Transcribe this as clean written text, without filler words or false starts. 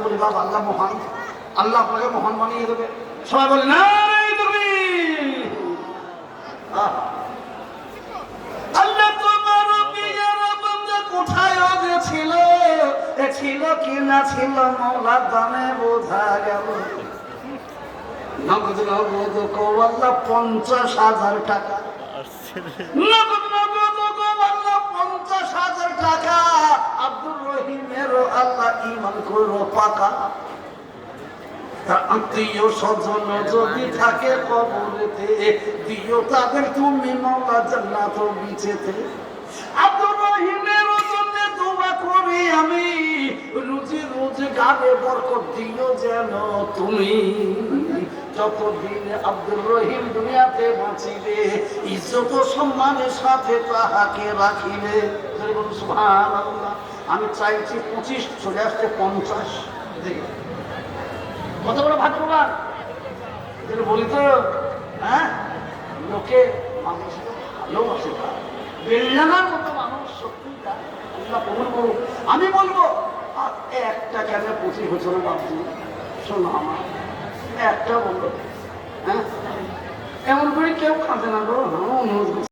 বলি বাবা আল্লাহ মহান, আল্লাহ আপনাকে মহান বানিয়ে দেবে। সবাই বলে না তুমি আল্লাহ তোমার বিয়ের বান্দা কোথায় ছিল, ছিল কি না ছিল মওলার দানে বোঝা গেল। নগদ নগদ আল্লাহ 50,000 টাকা, নগদ নগদ আল্লাহ 50,000 টাকা। আব্দুর রহিমেরও আল্লাহ ঈমান করো পাকা। আত্মীয় স্বজন যদি থাকে কবরেতে, দিও তাদের তুমি মওলা জান্নাত বিচেতে। আব্দুর রহিমের জন্য দোয়া করি আমি, রুজি রোজগারে বরকত দিও যেন তুমি। যতদিন আব্দুর রহিম দুনিয়াতে বাঁচিবে, ইজ্জত ও সম্মানের সাথে তাহাকে রাখিবে। সুবহানাল্লাহ। আমি চাইছি 25 চলে আসছে 50। কত বড় ভাগ্যবান বলি তো। হ্যাঁ, লোকে মানুষ ভালোবাসে, বেলনার মতো মানুষ সত্যি আল্লাহ কবুল করুক। আমি বলবো একটা কেন 25 বছরের বাবু শোনো আমার একটা বললো, হ্যাঁ এমন করে কেউ কাঁদে না গো।